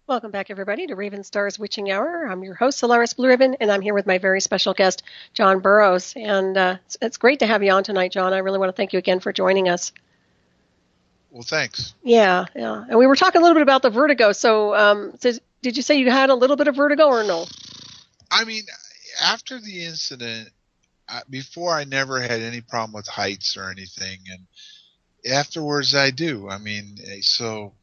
Welcome back, everybody, to Ravenstar's Witching Hour. I'm your host, Solaris Blue Ribbon, and I'm here with my very special guest, John Burroughs. And it's great to have you on tonight, John. I really want to thank you again for joining us. Well, thanks. Yeah. And we were talking a little bit about the vertigo. So did you say you had a little bit of vertigo or no? I mean, after the incident, before I never had any problem with heights or anything, and afterwards I do. I mean, so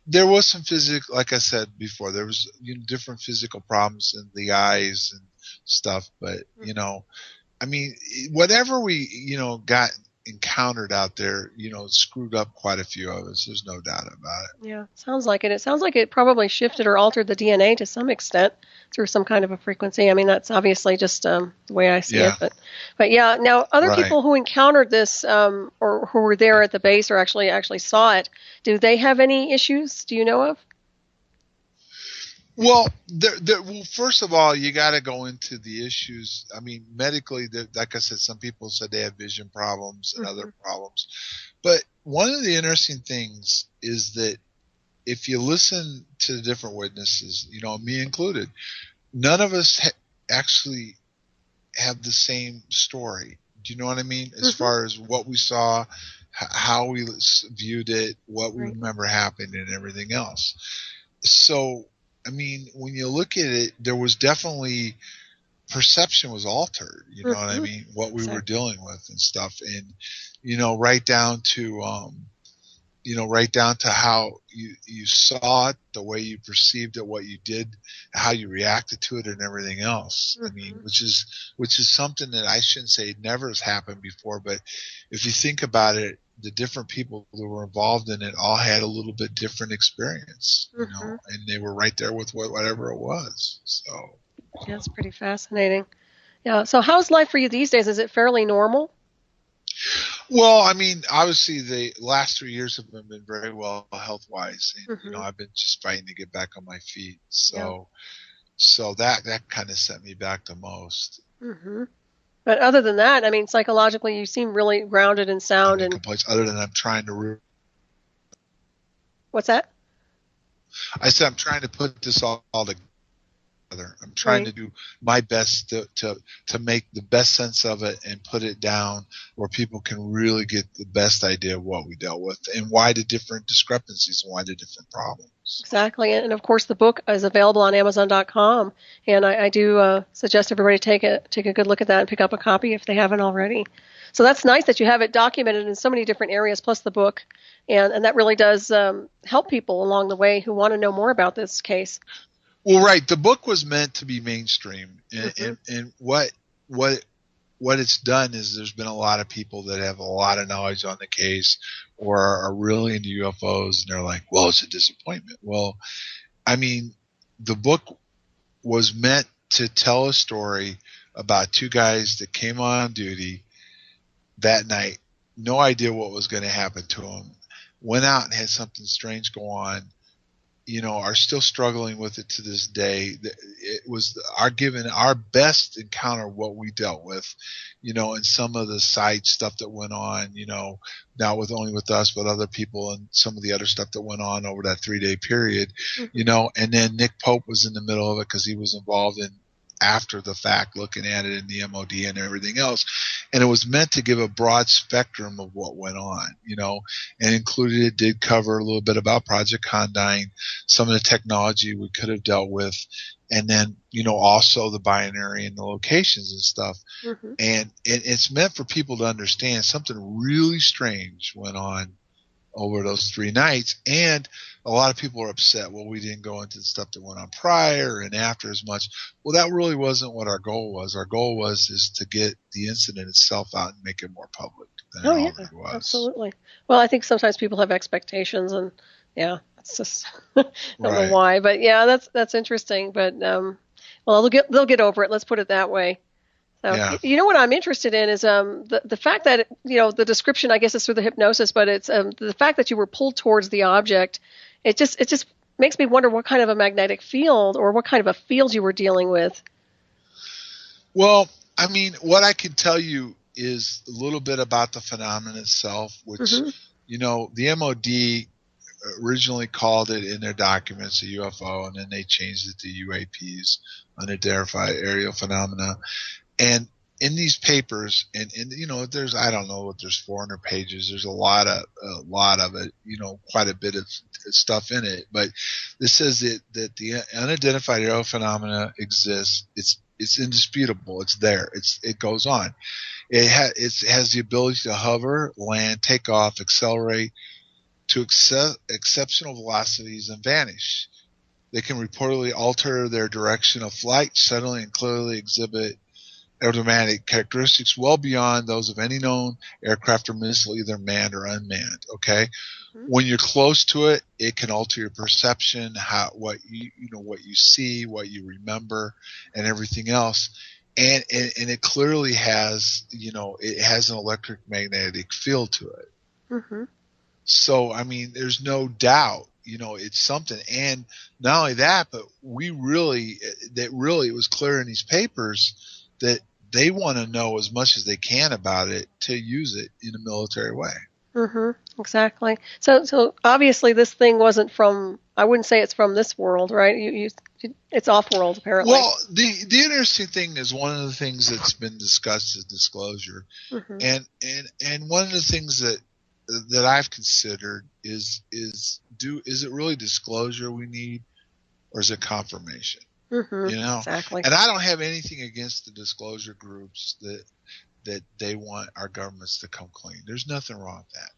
there was some physical, like I said before, there was different physical problems in the eyes and stuff. But I mean, whatever we got encountered out there, screwed up quite a few of us. There's no doubt about it. Yeah, sounds like it. It sounds like it probably shifted or altered the DNA to some extent through some kind of a frequency. I mean, that's obviously just the way I see it. But yeah, now other people who encountered this or who were there at the base or actually saw it, do they have any issues? Do you know of? Well, first of all, you got to go into the issues. I mean, medically, like I said, some people said they have vision problems and other problems. But one of the interesting things is that if you listen to the different witnesses, me included, none of us actually have the same story. Do you know what I mean? As far as what we saw, how we viewed it, what we remember happened, and everything else. So, I mean, when you look at it, there was definitely perception was altered. You know what I mean? What we were dealing with and stuff, and right down to how you saw it, the way you perceived it, what you did, how you reacted to it, and everything else. I mean, which is something that I shouldn't say never has happened before, but if you think about it, the different people that were involved in it all had a little bit different experience, and they were right there with whatever it was. So yeah, it's pretty fascinating. Yeah. So how's life for you these days? Is it fairly normal? Well, I mean, obviously the last 3 years have been very well health-wise, and I've been just fighting to get back on my feet. So that kind of set me back the most. But other than that, I mean, psychologically, you seem really grounded and sound. And complaints other than I'm trying to. What's that? I said I'm trying to put this all together. I'm trying to do my best to make the best sense of it and put it down where people can really get the best idea of what we dealt with and why the different discrepancies and why the different problems. Exactly. And of course, the book is available on Amazon.com. And I do suggest everybody take a good look at that and pick up a copy if they haven't already. So that's nice that you have it documented in so many different areas, plus the book. And that really does help people along the way who want to know more about this case. Well, right. The book was meant to be mainstream, and what it's done is there's been a lot of people that have a lot of knowledge on the case or are really into UFOs, and they're like, well, it's a disappointment. Well, I mean, the book was meant to tell a story about two guys that came on duty that night, no idea what was going to happen to them, went out and had something strange go on, are still struggling with it to this day. It was our best encounter, what we dealt with, and some of the side stuff that went on, not only with us, but other people and some of the other stuff that went on over that 3-day period, and then Nick Pope was in the middle of it because he was involved in after the fact, looking at it in the MOD and everything else. And it was meant to give a broad spectrum of what went on, and included, it did cover a little bit about Project Condign, some of the technology we could have dealt with, and then, also the binary and the locations and stuff. And it's meant for people to understand something really strange went on over those 3 nights. And a lot of people are upset, well, we didn't go into the stuff that went on prior and after as much. Well, that really wasn't what our goal was. Our goal is to get the incident itself out and make it more public than it already was. Absolutely. Well, I think sometimes people have expectations, and it's just I don't know why, but that's interesting. But well, they'll get over it. Let's put it that way. So, what I'm interested in is the fact that, the description, I guess, is through the hypnosis, but it's the fact that you were pulled towards the object. It just makes me wonder what kind of a magnetic field or what kind of a field you were dealing with. Well, I mean, what I can tell you is a little bit about the phenomenon itself, which, the MOD originally called it in their documents a UFO, and then they changed it to UAPs, unidentified aerial phenomena. And in these papers, and you know, there's, I don't know what, there's 400 pages. There's a lot of it, you know, quite a bit of stuff in it. But this says that the unidentified aerial phenomena exists. It's indisputable. It's there. It goes on. It has the ability to hover, land, take off, accelerate to exceptional velocities and vanish. They can reportedly alter their direction of flight, suddenly and clearly exhibit aerodynamic characteristics well beyond those of any known aircraft or missile, either manned or unmanned. Okay, when you're close to it, it can alter your perception, what you see, what you remember, and everything else. And it clearly has, you know, it has an electromagnetic field to it. Mm-hmm. So I mean, there's no doubt, you know, it's something. And not only that, but it was clear in these papers that they want to know as much as they can about it to use it in a military way. Mm-hmm. Exactly. So obviously this thing wasn't from, I wouldn't say it's from this world, right? It's off-world, apparently. Well, the interesting thing is, one of the things that's been discussed is disclosure. Mm-hmm. And one of the things that I've considered is it really disclosure we need, or is it confirmation? Mm-hmm. You know, exactly. And I don't have anything against the disclosure groups that they want our governments to come clean. There's nothing wrong with that.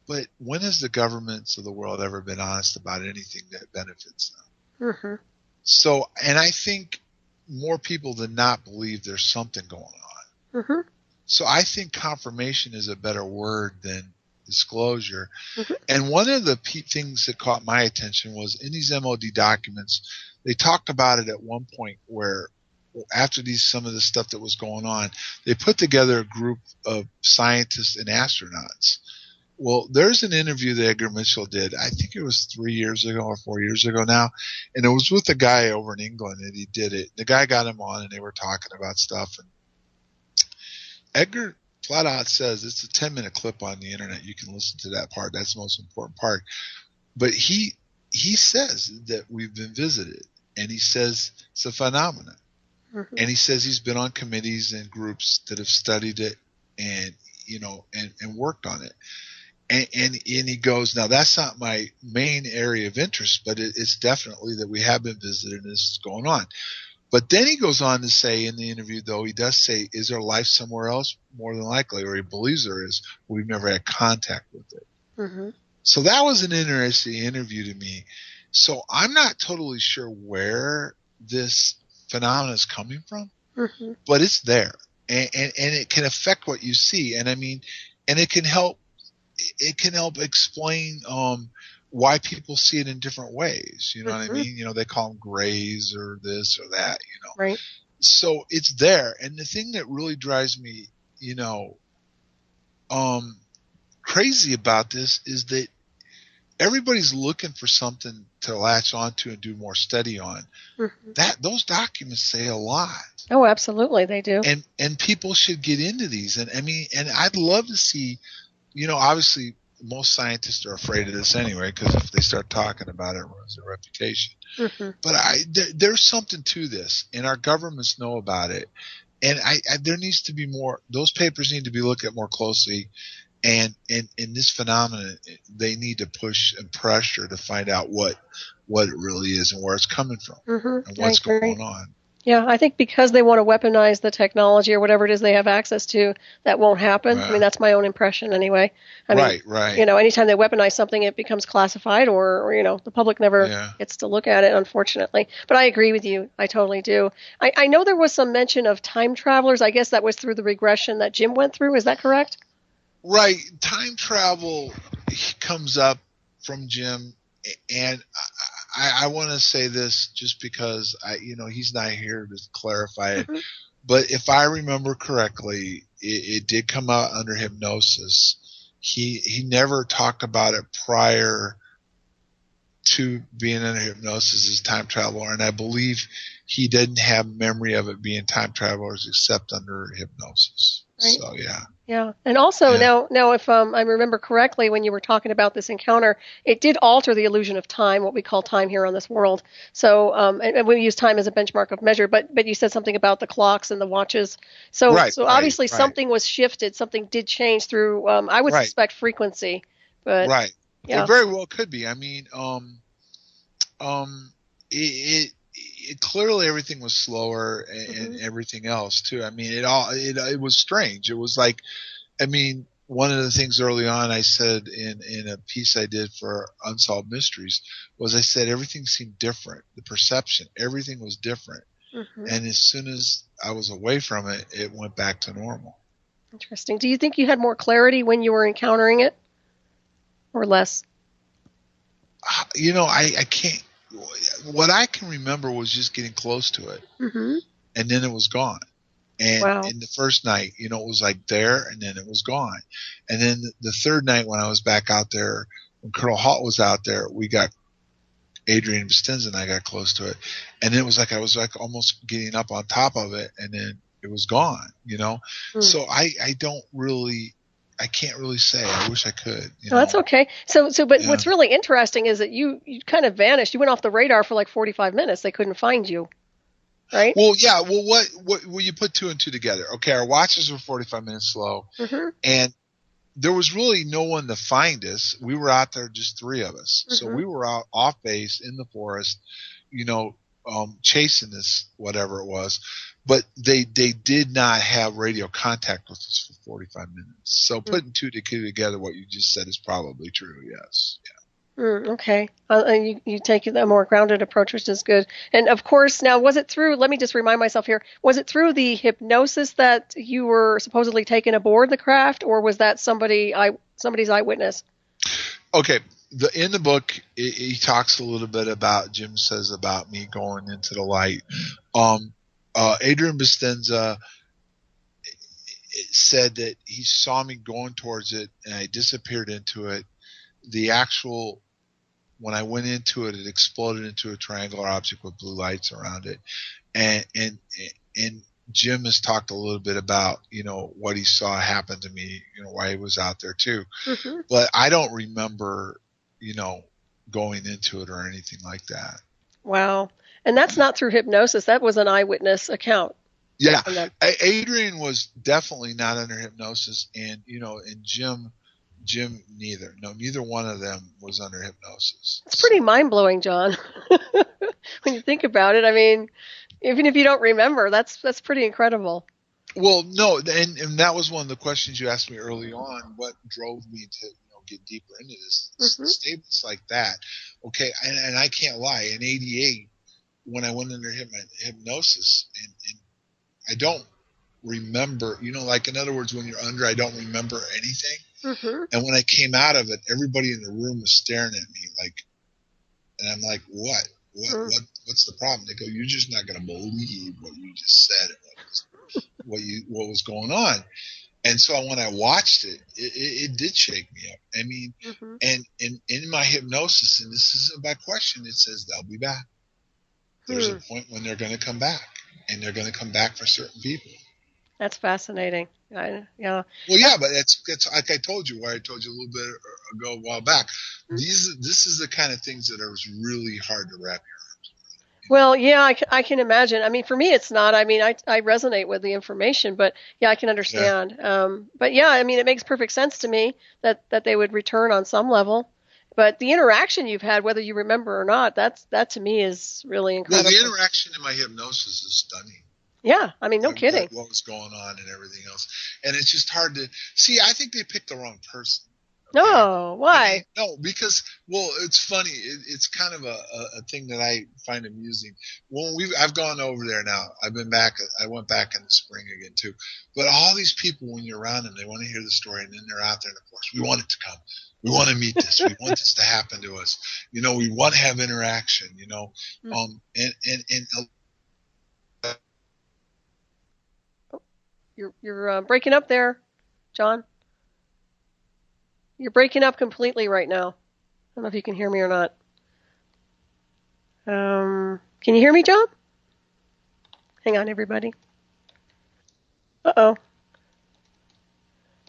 But when has the governments of the world ever been honest about anything that benefits them? Mm-hmm. So, and I think more people than not believe there's something going on. Mm-hmm. So I think confirmation is a better word than disclosure. Mm-hmm. And one of the things that caught my attention was in these MOD documents, they talked about it at one point where after some of the stuff that was going on, they put together a group of scientists and astronauts. Well, there's an interview that Edgar Mitchell did, I think it was 3 years ago or 4 years ago now, and it was with a guy over in England, and he did it. The guy got him on, and they were talking about stuff, and Edgar flat out says, it's a 10-minute clip on the internet. You can listen to that part. That's the most important part. But he says that we've been visited, and he says it's a phenomenon. Mm-hmm. And he says he's been on committees and groups that have studied it and, you know, and worked on it. And he goes, now that's not my main area of interest, but it's definitely that we have been visited and this is going on. But then he goes on to say in the interview, though, he does say, is there life somewhere else? More than likely, or he believes there is. We've never had contact with it. Mm-hmm. So that was an interesting interview to me. So I'm not totally sure where this phenomenon is coming from, mm-hmm. but it's there. And it can affect what you see. And I mean, and it can help explain why people see it in different ways. You know mm-hmm. what I mean? You know, they call them grays or this or that, you know. Right. So it's there. And the thing that really drives me, you know, crazy about this is that everybody's looking for something to latch onto and do more study on. Mm-hmm. Those documents say a lot. Oh, absolutely, they do. And people should get into these. And I mean, and I'd love to see, you know, obviously most scientists are afraid of this anyway, because if they start talking about it, it ruins their reputation. Mm-hmm. But there's something to this, and our governments know about it. And there needs to be more. Those papers need to be looked at more closely. And in this phenomenon, they need to push and pressure to find out what it really is and where it's coming from mm-hmm. and what's going on. Yeah, I think because they want to weaponize the technology or whatever it is they have access to, that won't happen. Right. I mean, that's my own impression anyway. I mean, right. You know, anytime they weaponize something, it becomes classified or you know, the public never gets to look at it, unfortunately. But I agree with you. I totally do. I know there was some mention of time travelers. I guess that was through the regression that Jim went through. Is that correct? Right. Time travel comes up from Jim, and I want to say this just because he's not here to clarify it. Mm-hmm. But if I remember correctly, it did come out under hypnosis. He never talked about it prior to being under hypnosis as time traveler, and I believe he didn't have memory of it being time travelers except under hypnosis. Right. So yeah. Yeah. And also Yeah. now if I remember correctly, when you were talking about this encounter, it did alter the illusion of time, what we call time here on this world. So, and we use time as a benchmark of measure, but you said something about the clocks and the watches. So, Right, so right, obviously right, something was shifted, something did change through, I would right, suspect frequency, but right. It yeah. very well could be. I mean, um, it clearly everything was slower and Hmm. everything else too. I mean, it was strange. It was like, I mean, one of the things early on I said in a piece I did for Unsolved Mysteries was I said everything seemed different. The perception, everything was different. Hmm. And as soon as I was away from it, it went back to normal. Interesting. Do you think you had more clarity when you were encountering it or less? I can't. What I can remember was just getting close to it, Hmm. and then it was gone. And Wow. in the first night, it was like there, and then it was gone. And then the third night, when I was back out there, when Colonel Halt was out there, we got Adrian Bestens and I got close to it, and it was like I was like almost getting up on top of it, and then it was gone. Mm. So I don't really, I can't really say. I wish I could. Oh, that's okay. But Yeah. what's really interesting is that you kind of vanished. You went off the radar for like 45 minutes. They couldn't find you, right? Well, yeah. Well, what you put two and two together? Okay, our watches were 45 minutes slow, Mm-hmm. and there was really no one to find us. We were out there, just three of us. So Mm-hmm. we were out off base in the forest, you know, chasing this whatever it was. But they did not have radio contact with us for 45 minutes. So putting two together, what you just said is probably true. Yes. Okay. And you take a more grounded approach, which is good. And of course, now was it through? Let me just remind myself here. Was it through the hypnosis that you were supposedly taken aboard the craft, or was that somebody's eyewitness? Okay. In the book, he talks a little bit about, Jim says about me going into the light. Adrian Bestenza said that he saw me going towards it and I disappeared into it. The actual, when I went into it, it exploded into a triangular object with blue lights around it. And Jim has talked a little bit about, what he saw happen to me, why he was out there too. Mm-hmm. But I don't remember, going into it or anything like that. Wow. And that's not through hypnosis. That was an eyewitness account Yeah. from them. Adrian was definitely not under hypnosis, and Jim neither. No, neither one of them was under hypnosis. It's pretty So mind-blowing, John. When you think about it, I mean, even if you don't remember, that's pretty incredible. well, no, and that was one of the questions you asked me early on. What drove me to get deeper into this? Mm-hmm. Statements like that. Okay, and I can't lie. In '88, when I went under hypnosis, and I don't remember. Like in other words, when you're under, I don't remember anything. Mm-hmm. And when I came out of it, everybody in the room was staring at me like, and I'm like, what? What's the problem? They go, you're just not going to believe what you just said and what was going on. And so when I watched it did shake me up. I mean, Mm-hmm. and in my hypnosis, and this isn't by question, it says they'll be back. There's a point when they're going to come back, and they're going to come back for certain people. That's fascinating. Yeah. Well, yeah, but it's like I told you, where I told you a little bit ago, a while back. This is the kind of things that are really hard to wrap your arms around. Well, yeah, I can imagine. I mean, for me, it's not. I mean, I resonate with the information, but yeah, I can Yeah. understand. But yeah, I mean, it makes perfect sense to me that they would return on some level. But the interaction you've had, whether you remember or not, that to me is really incredible. Well, the interaction in my hypnosis is stunning. Yeah, I mean, no kidding. What was going on and everything else, and it's just hard to see. I think they picked the wrong person. Okay? No, why? I mean, no, because it's funny. It's kind of a thing that I find amusing. I've gone over there now. I've been back. I went back in the spring again too. But all these people, when you're around them, they want to hear the story, and then they're out there in the forest. We want it to come. We want to meet this. We want this to happen to us. We want to have interaction. And You're breaking up there, John. You're breaking up completely right now. I don't know if you can hear me or not. Can you hear me, John? Hang on, everybody. Uh-oh.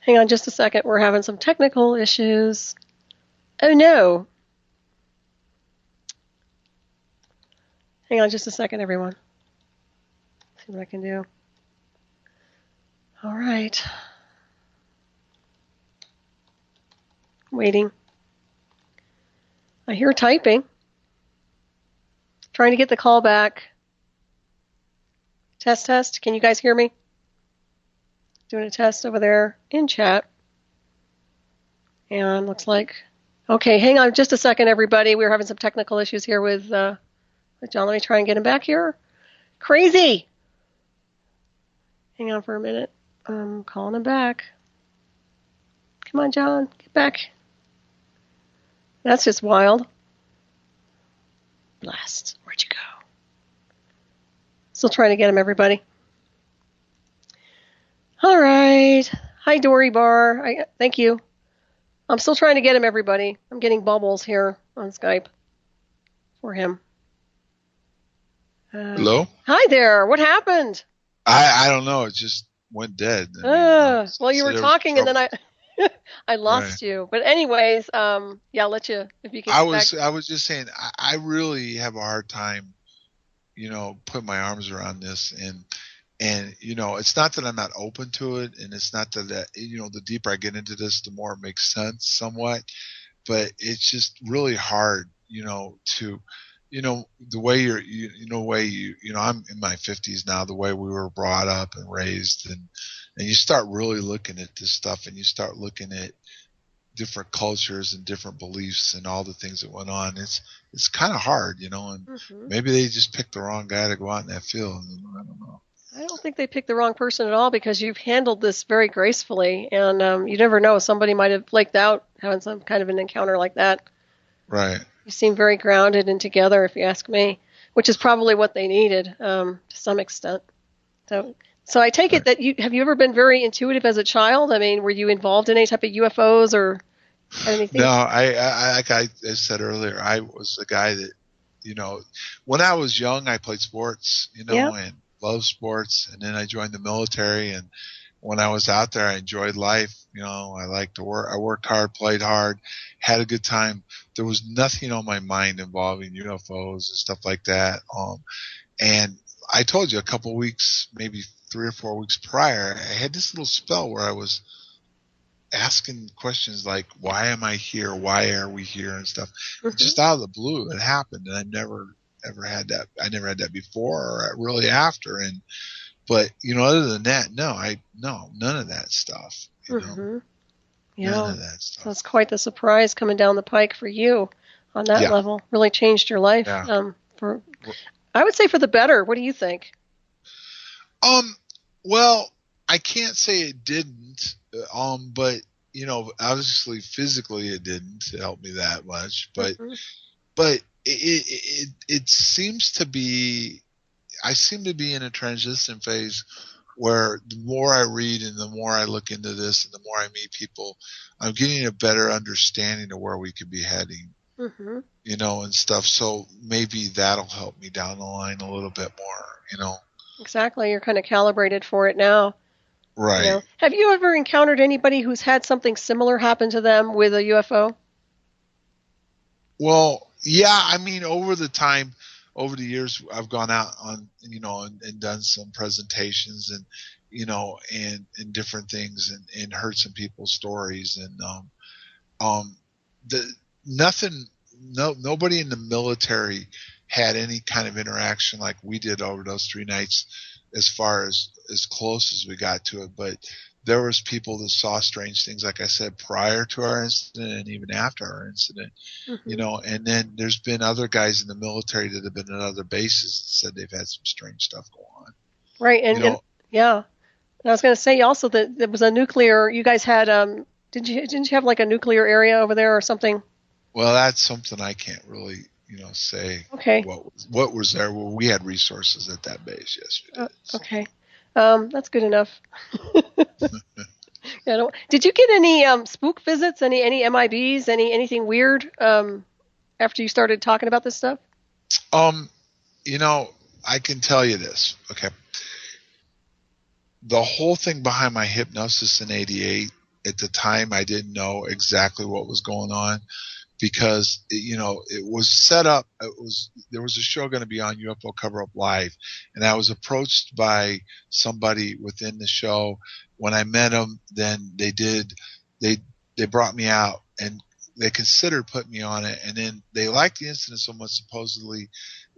Hang on just a second. We're having some technical issues. Oh, no. Hang on just a second, everyone. See what I can do. All right. Waiting. I hear typing. Trying to get the call back. Test, test. Can you guys hear me? Doing a test over there in chat. And looks like... Okay, hang on just a second, everybody. We're having some technical issues here with John. Let me try and get him back here. Crazy! Hang on for a minute. I'm calling him back. Come on, John. Get back. That's just wild. Blast. Where'd you go? Still trying to get him, everybody. All right. Hi, Dory Bar. Thank you. I'm still trying to get him, everybody. I'm getting bubbles here on Skype for him. Hello? Hi there. What happened? I don't know. It just went dead. Well, you were talking and then I lost you. But anyways, I'll let you, if you can. I was just saying, I really have a hard time, putting my arms around this. And it's not that I'm not open to it. And it's not that, the deeper I get into this, the more it makes sense somewhat. But it's just really hard, to, the way I'm in my 50s now, the way we were brought up and raised, and you start really looking at this stuff, and you start looking at different cultures and different beliefs and all the things that went on. It's kind of hard, and maybe they just picked the wrong guy to go out in that field. I don't know. I don't think they picked the wrong person at all, because you've handled this very gracefully, and you never know. Somebody might have flaked out having some kind of an encounter like that. Right. You seem very grounded and together, if you ask me, which is probably what they needed to some extent. So I take it that have you ever been very intuitive as a child? I mean, were you involved in any type of UFOs or anything? No, like I said earlier, I was a guy that, when I was young, I played sports, and loved sports, and then I joined the military, and when I was out there, I enjoyed life. I liked to work. I worked hard, played hard, had a good time. There was nothing on my mind involving UFOs and stuff like that. And I told you a couple of weeks, maybe 3 or 4 weeks prior, I had this little spell where I was asking questions like, why am I here? Why are we here? And stuff. Just out of the blue, it happened. And I never had that. I never had that before or really after. But, other than that, none of that stuff. Yeah. None of that stuff. So it's quite the surprise coming down the pike for you on that level. Really changed your life. Yeah. I would say for the better. What do you think? Well, I can't say it didn't. But obviously physically it didn't help me that much. But it seems to be. I seem to be in a transition phase where the more I read and the more I look into this and the more I meet people, I'm getting a better understanding of where we could be heading, and stuff. So maybe that'll help me down the line a little bit more, Exactly. You're kind of calibrated for it now. Right. Have you ever encountered anybody who's had something similar happen to them with a UFO? Well, yeah. I mean, over the years, I've gone out on, and done some presentations and, and different things and heard some people's stories and, nobody in the military had any kind of interaction like we did over those 3 nights as far as close as we got to it. But there was people that saw strange things, like I said, prior to our incident and even after our incident, and then there's been other guys in the military that have been at other bases that said they've had some strange stuff go on. Right. And yeah. And I was going to say also that there was a nuclear, you guys had, didn't you have like a nuclear area over there or something? Well, that's something I can't really, say. Okay. What was there? Well, we had resources at that base. Yes, we did. Okay. That's good enough. Did you get any spook visits? Any MIBs? Anything weird after you started talking about this stuff? I can tell you this. Okay. The whole thing behind my hypnosis in '88 at the time I didn't know exactly what was going on, because it was set up. There was a show going to be on UFO Cover Up Live, and I was approached by somebody within the show. When I met them, then they brought me out, and they considered putting me on it, and then they liked the incident so much, supposedly,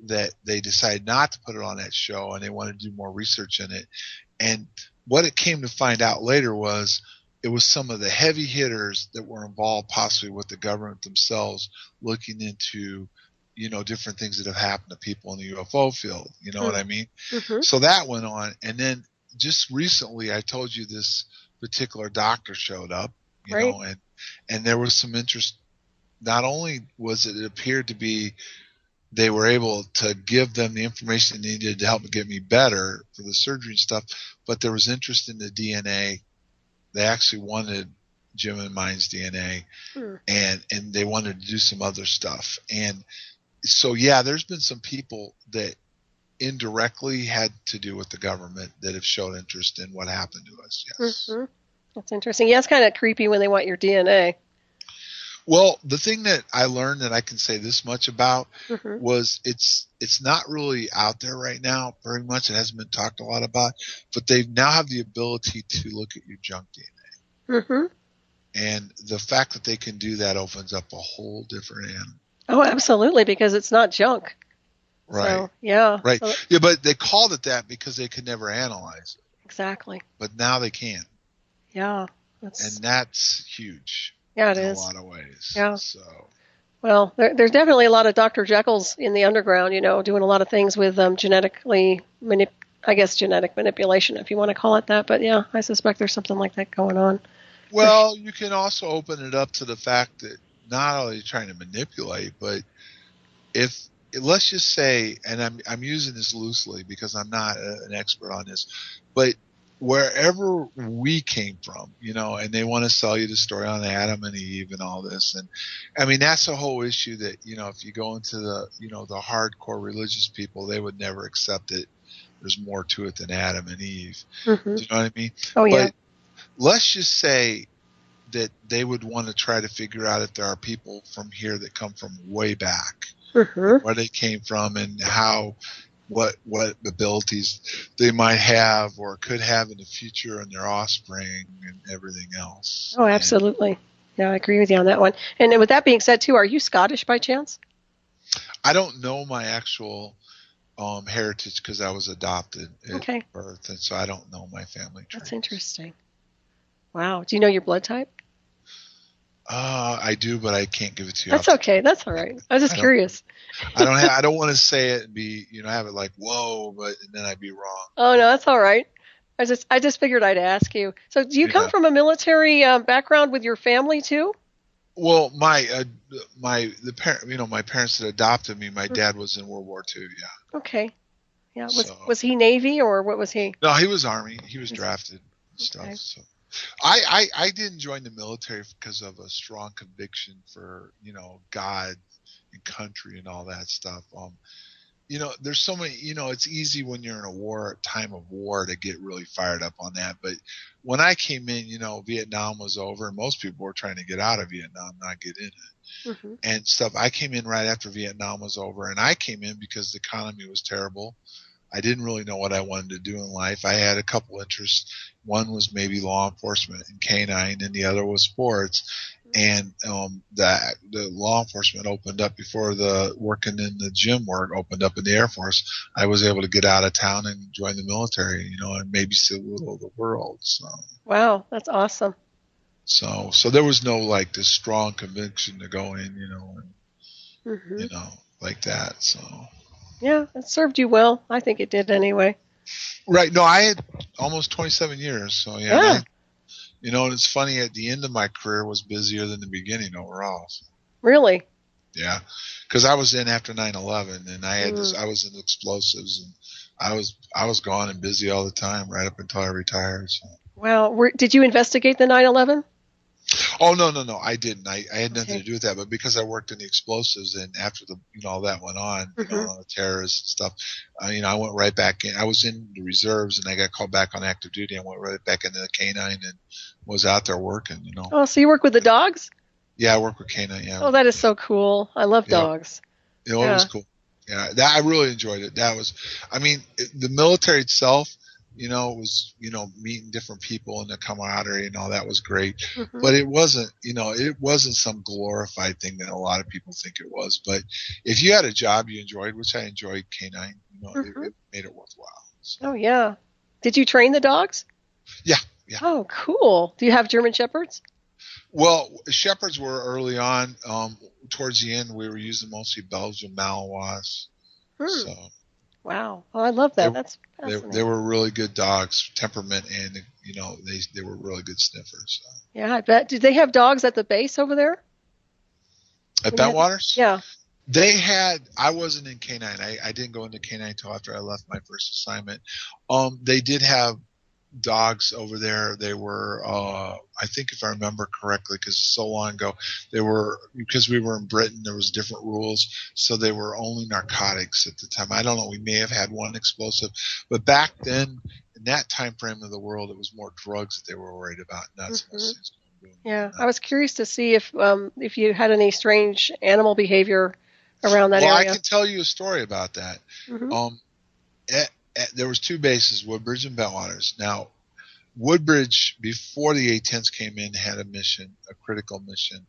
that they decided not to put it on that show, and they wanted to do more research in it. And what it came to find out later was it was some of the heavy hitters that were involved, possibly with the government themselves, looking into, different things that have happened to people in the UFO field. You know what I mean? Mm-hmm. So that went on. And then just recently, I told you this particular doctor showed up, Right. and there was some interest. Not only was it appeared to be they were able to give them the information they needed to help get me better for the surgery and stuff, but there was interest in the DNA. They actually wanted Jim and mine's DNA, and they wanted to do some other stuff. And so, yeah, there's been some people that indirectly had to do with the government that have shown interest in what happened to us. Yes. Mm-hmm. That's interesting. Yeah, it's kind of creepy when they want your DNA. Well, the thing that I learned that I can say this much about was it's not really out there right now very much. It hasn't been talked a lot about, but they now have the ability to look at your junk DNA. Mm-hmm. And the fact that they can do that opens up a whole different animal. Oh, absolutely, because it's not junk. Right. So, yeah. Right. So, yeah, but they called it that because they could never analyze it. Exactly. But now they can. Yeah. And that's huge. Yeah, it in is. a lot of ways. Yeah. So. Well, there's definitely a lot of Dr. Jekylls in the underground, doing a lot of things with genetic manipulation, if you want to call it that. But yeah, I suspect there's something like that going on. Well, you can also open it up to the fact that not only trying to manipulate, but let's just say, and I'm using this loosely because I'm not an expert on this, but wherever we came from, and they want to sell you the story on Adam and Eve and all this. And I mean, that's a whole issue that, if you go into the, the hardcore religious people, they would never accept it. There's more to it than Adam and Eve. Mm-hmm. Do you know what I mean? Oh, yeah. But let's just say that they would want to try to figure out if there are people from here that come from way back, where they came from, and what abilities they might have or could have in the future, and their offspring and everything else. Oh, absolutely. Yeah, I agree with you on that one. And with that being said, too, are you Scottish by chance? I don't know my actual heritage because I was adopted at birth, and so I don't know my family tree. That's interesting. Wow. Do you know your blood type? I do, but I can't give it to you. That's okay. That's all right. I was just curious. I don't want to say it and be, have it like, whoa, but then I'd be wrong. Oh, no, that's all right. I just figured I'd ask you. So do you come from a military background with your family too? Well, my parents that adopted me, my dad was in World War II. Yeah. Okay. Yeah. Was he Navy or what was he? No, he was Army. He was drafted and stuff. So I didn't join the military because of a strong conviction for, God and country and all that stuff. There's so many, it's easy when you're in a time of war to get really fired up on that. But when I came in, Vietnam was over and most people were trying to get out of Vietnam, not get in it and stuff. I came in right after Vietnam was over, and I came in because the economy was terrible. I didn't really know what I wanted to do in life. I had a couple interests. One was maybe law enforcement and canine, and the other was sports. And the law enforcement opened up before the working in the gym work opened up in the Air Force. I was able to get out of town and join the military, and maybe see a little of the world. So. Wow, that's awesome. So there was no like this strong conviction to go in, like that. So. Yeah, it served you well. I think it did anyway. Right. No, I had almost 27 years. So, yeah. And it's funny, at the end of my career was busier than the beginning overall. So. Really? Yeah. Because I was in after 9/11, and I was in explosives, and I was gone and busy all the time right up until I retired. So. Wow. Did you investigate the 9/11? Oh, no, I didn't. I had nothing to do with that, but because I worked in the explosives, and after all that went on, the terrorists and stuff, I went right back in. I was in the reserves, and I got called back on active duty. I went right back into the canine and was out there working. You know. Oh, so you work with the dogs? Yeah, I work with canine. Yeah. Oh, that is so cool. I love dogs. You know, it was cool. Yeah, I really enjoyed it. That was, I mean, the military itself, you know, was, you know, meeting different people and the camaraderie and all that was great. Mm-hmm. But it wasn't, you know, it wasn't some glorified thing that a lot of people think it was. But if you had a job you enjoyed, which I enjoyed canine, you know, it made it worthwhile. So. Oh, yeah. Did you train the dogs? Yeah, yeah. Oh, cool. Do you have German Shepherds? Well, Shepherds were early on. Towards the end, we were using mostly Belgian Malinois. So. Wow. Oh, I love that. That's fascinating. They were really good dogs, temperament, and you know they were really good sniffers. So. Yeah, I bet. Did they have dogs at the base over there? At Bentwaters? Yeah. They had. I wasn't in K9. I didn't go into K9 until after I left my first assignment. They did have dogs over there. They were, I think if I remember correctly, because so long ago, they were, because we were in Britain, there was different rules, so they were only narcotics at the time. I don't know, we may have had one explosive, but back then, in that time frame of the world, it was more drugs that they were worried about, not so much things going on. Yeah, I was curious to see if you had any strange animal behavior around that area. Well, I can tell you a story about that. There was two bases, Woodbridge and Bentwaters. Now, Woodbridge, before the A-10s came in, had a mission, a critical mission,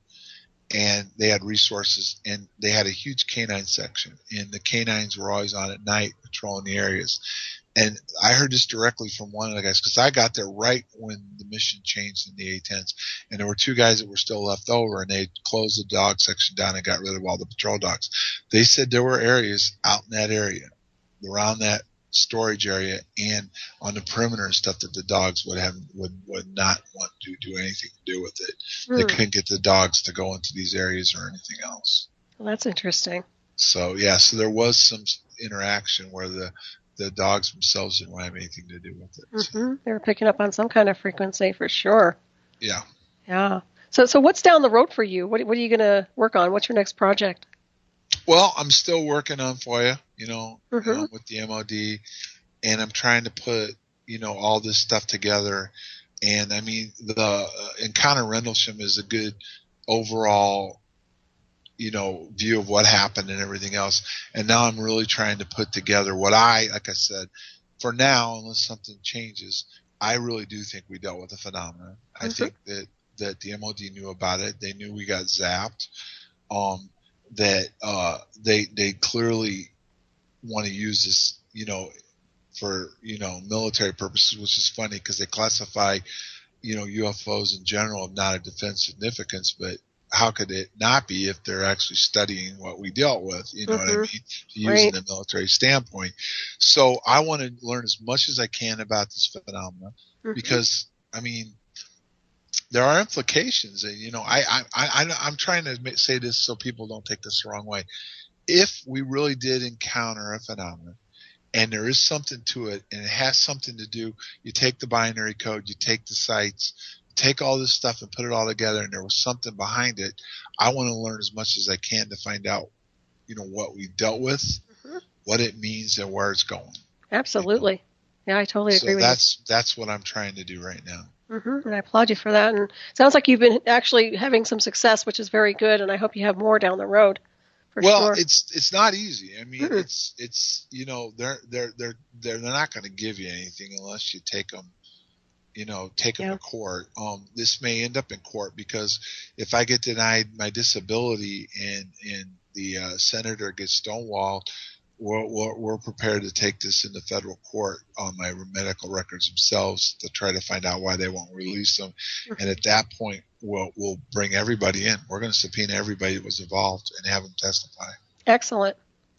and they had resources, and they had a huge canine section, and the canines were always on at night patrolling the areas. And I heard this directly from one of the guys, because I got there right when the mission changed in the A-10s, and there were two guys that were still left over, and they closed the dog section down and got rid of all the patrol dogs. They said there were areas out in that area, around that storage area and on the perimeter and stuff, that the dogs would not want to do anything to do with it. They couldn't get the dogs to go into these areas or anything else. Well, that's interesting. So yeah, so there was some interaction where the dogs themselves didn't have anything to do with it. So. They were picking up on some kind of frequency for sure. Yeah. Yeah. So what's down the road for you? What are you going to work on? What's your next project? Well, I'm still working on FOIA, with the MOD, and I'm trying to put, all this stuff together. And I mean, the Encounter Rendlesham is a good overall, view of what happened and everything else. And now I'm really trying to put together what like I said, for now, unless something changes, I really do think we dealt with a phenomenon. I think that the MOD knew about it. They knew we got zapped. That they clearly want to use this, for military purposes, which is funny because they classify, UFOs in general not of defense significance, but how could it not be if they're actually studying what we dealt with? You know what I mean? Using a military standpoint. So I want to learn as much as I can about this phenomenon because, I mean, there are implications. I'm trying to say this so people don't take this the wrong way. If we really did encounter a phenomenon and there is something to it and it has something to do, you take the binary code, you take the sites, take all this stuff and put it all together and there was something behind it, I want to learn as much as I can to find out, what we dealt with, what it means and where it's going. Absolutely. Yeah, I totally agree with you. That's what I'm trying to do right now. And I applaud you for that. And it sounds like you've been actually having some success, which is very good. And I hope you have more down the road. Well, it's not easy. I mean, it's they're not going to give you anything unless you take them, to court. This may end up in court because if I get denied my disability and the senator gets stonewalled, we're prepared to take this into federal court on my medical records themselves to try to find out why they won't release them. And at that point, we'll bring everybody in. We're going to subpoena everybody that was involved and have them testify. Excellent.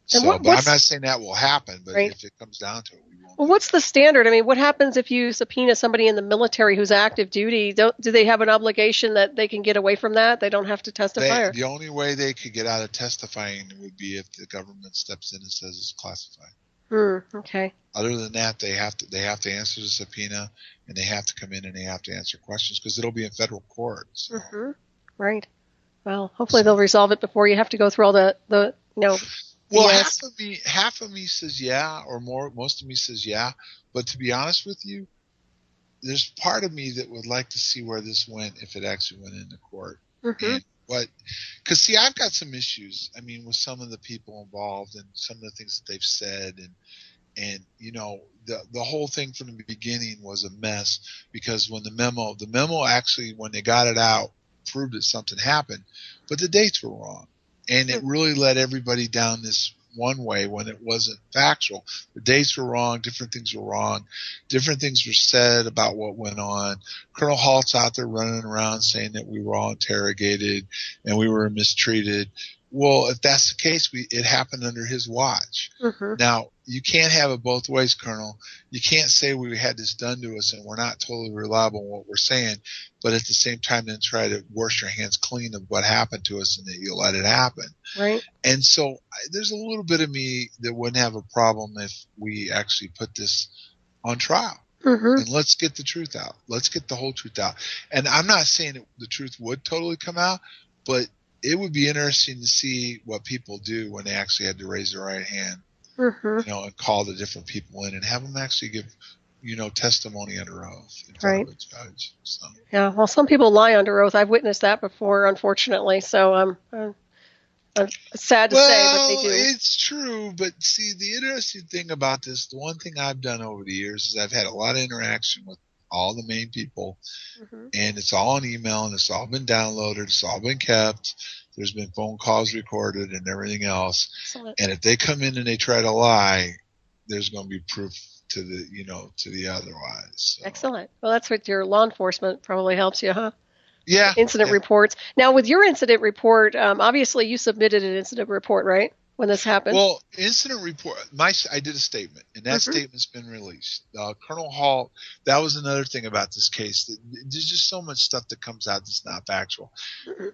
So, but I'm not saying that will happen, but if it comes down to it, we won't. Well, what's the standard? I mean, what happens if you subpoena somebody in the military who's active duty? Do they have an obligation that they can get away from that? They don't have to testify? The only way they could get out of testifying would be if the government steps in and says it's classified. Okay. Other than that, they have to answer the subpoena, and they have to come in and they have to answer questions because it'll be in federal court. So. Right. Well, hopefully they'll resolve it before you have to go through all the Well, yes. half of me says yeah, or more. Most of me says yeah. But to be honest with you, there's part of me that would like to see where this went if it actually went into court. And because see, I've got some issues. I mean, with some of the people involved and some of the things that they've said, and you know, the whole thing from the beginning was a mess, because when the memo actually, when they got it out, proved that something happened, but the dates were wrong, and it really led everybody down this one way when it wasn't factual. The dates were wrong, different things were wrong, different things were said about what went on. Colonel Halt's out there running around saying that we were all interrogated and we were mistreated. Well, if that's the case, it happened under his watch. Now, you can't have it both ways, Colonel. You can't say we had this done to us and we're not totally reliable in what we're saying, but at the same time then try to wash your hands clean of what happened to us and that you let it happen. Right. And so there's a little bit of me that wouldn't have a problem if we actually put this on trial. And let's get the truth out. Let's get the whole truth out. And I'm not saying the truth would totally come out, but it would be interesting to see what people do when they actually had to raise their right hand, you know, and call the different people in and have them actually give, you know, testimony under oath in front of a judge. So. Yeah, well, some people lie under oath. I've witnessed that before, unfortunately. So I'm sad to say, but they do. It's true. But see, the interesting thing about this, the one thing I've done over the years is I've had a lot of interaction with all the main people, and it's all on email, and it's all been downloaded, it's all been kept. There's been phone calls recorded and everything else. Excellent. And if they come in and they try to lie, there's going to be proof to the, you know, to the otherwise. So. Excellent. Well, that's what your law enforcement probably helps you, huh? Yeah. Incident reports. Now, with your incident report, obviously you submitted an incident report, right? When this happened? Well, incident report, I did a statement, and that statement's been released. Colonel Hall, that was another thing about this case. There's just so much stuff that comes out that's not factual.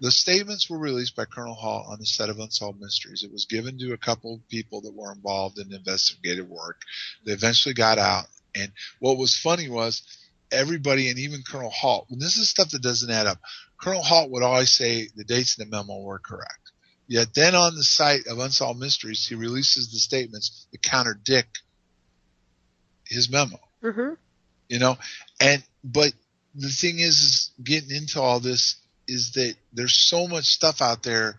The statements were released by Colonel Hall on the set of Unsolved Mysteries. It was given to a couple of people that were involved in investigative work. They eventually got out, and what was funny was everybody, and even Colonel Halt, and this is stuff that doesn't add up, Colonel Halt would always say the dates in the memo were correct. Yet then on the site of Unsolved Mysteries, he releases the statements that contradict his memo. You know, but the thing is getting into all this is that there's so much stuff out there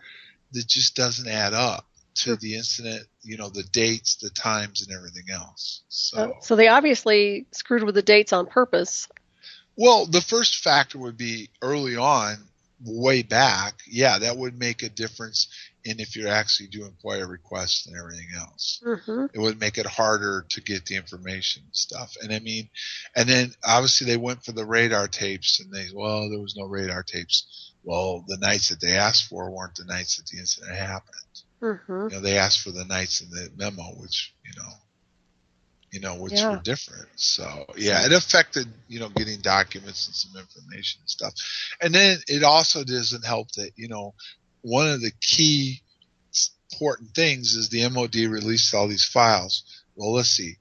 that just doesn't add up to the incident, you know, the dates, the times, and everything else. So they obviously screwed with the dates on purpose. Well, the first factor would be early on, way back, yeah, that would make a difference in if you're actually doing FOIA requests and everything else. It would make it harder to get the information and stuff. And I mean, and then obviously they went for the radar tapes, and well, there was no radar tapes. Well, the nights that they asked for weren't the nights that the incident happened. You know, they asked for the nights in the memo, which, which were different. So, yeah, it affected, you know, getting documents and some information and stuff. And then it also doesn't help that, you know, one of the key important things is the MOD released all these files. Well, let's see.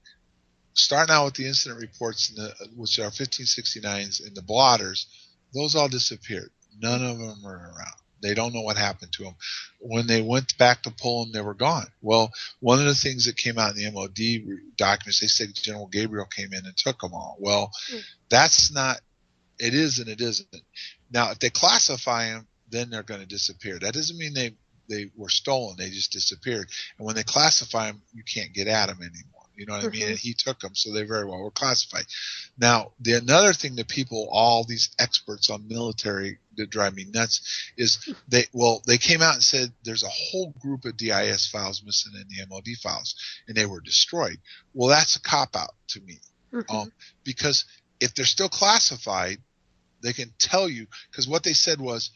Starting out with the incident reports, which are 1569s and the blotters, those all disappeared. None of them are around. They don't know what happened to them. When they went back to pull them, they were gone. Well, one of the things that came out in the MOD documents, they said General Gabriel came in and took them all. Well, that's not – it is and it isn't. Now, if they classify them, then they're going to disappear. That doesn't mean they were stolen. They just disappeared. And when they classify them, you can't get at them anymore. You know what I mean? And he took them, so they very well were classified. Now, another thing that people, all these experts on military that drive me nuts is they came out and said there's a whole group of DIS files missing in the MOD files, and they were destroyed. Well, that's a cop-out to me. Because if they're still classified, they can tell you, because what they said was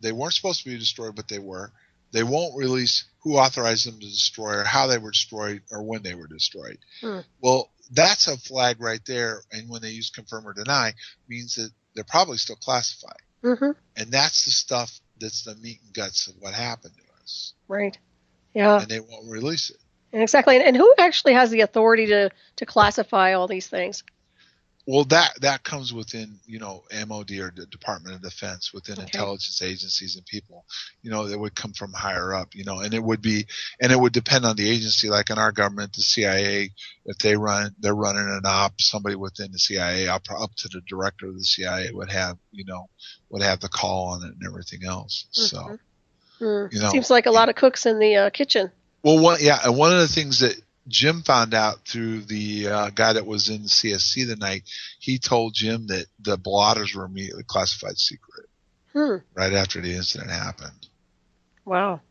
they weren't supposed to be destroyed, but they were. They won't release who authorized them to destroy or how they were destroyed or when they were destroyed. Well, that's a flag right there. And when they use confirm or deny, means that they're probably still classified. And that's the stuff that's the meat and guts of what happened to us. Right. Yeah. And they won't release it. Exactly. And who actually has the authority to classify all these things? Well, that comes within, MOD or the Department of Defense, within Okay. intelligence agencies and people, that would come from higher up, and it would depend on the agency. Like in our government, the CIA, if they're running an op, somebody within the CIA, up to the director of the CIA would have the call on it and everything else. So, seems like a lot of cooks in the kitchen. Well, and one of the things that Jim found out through the guy that was in the CSC the night, he told Jim that the blotters were immediately classified secret right after the incident happened. Wow.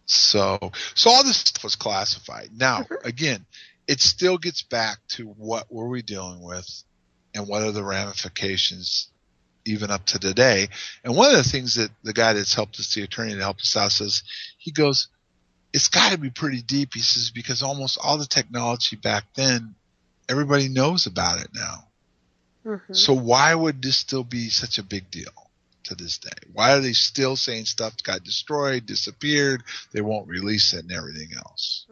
So all this stuff was classified. Now, again, it still gets back to what were we dealing with and what are the ramifications even up to today. And one of the things that the guy that's helped us, the attorney that helped us out, says, he goes, it's got to be pretty deep, he says, because almost all the technology back then, everybody knows about it now. So why would this still be such a big deal to this day? Why are they still saying stuff got destroyed, disappeared, they won't release it and everything else?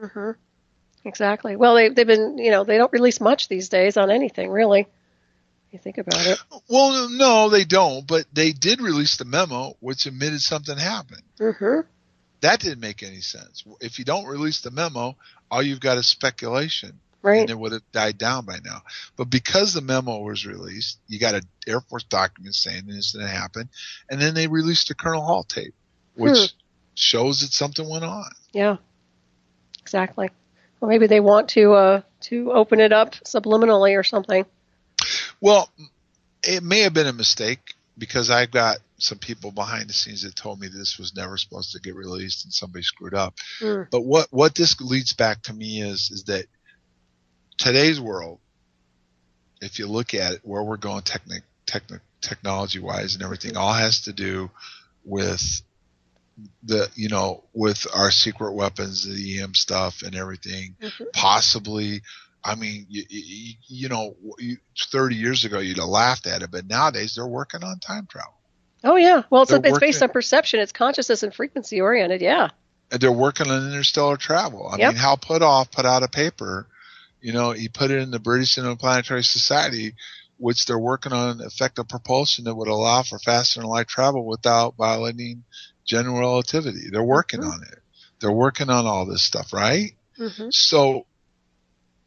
Exactly. Well, they've been, they don't release much these days on anything, really. You think about it. Well, no, they don't, but they did release the memo, which admitted something happened. That didn't make any sense. If you don't release the memo, all you've got is speculation. Right. And it would have died down by now. But because the memo was released, you got an Air Force document saying the incident happened, and then they released the Colonel Hall tape, which shows that something went on. Yeah, exactly. Well, maybe they want to open it up subliminally or something. Well, it may have been a mistake, because I got some people behind the scenes that told me this was never supposed to get released and somebody screwed up. But what this leads back to me is that today's world, if you look at it, where we're going technology-wise and everything, all has to do with with our secret weapons, the EM stuff and everything. Possibly, I mean, 30 years ago, you'd have laughed at it, but nowadays they're working on time travel. Oh, yeah. Well, it's based on perception. It's consciousness and frequency oriented, yeah. And they're working on interstellar travel. I mean, Hal Puthoff put out a paper, he put it in the British Interplanetary Society, which they're working on effective propulsion that would allow for faster than light travel without violating general relativity. They're working on it. They're working on all this stuff, right? So,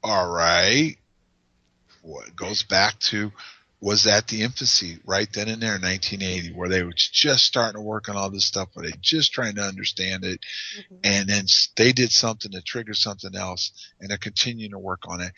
all right, what goes back to, was that the infancy right then and there in 1980, where they were just starting to work on all this stuff, where they just trying to understand it, and then they did something to trigger something else, and they're continuing to work on it.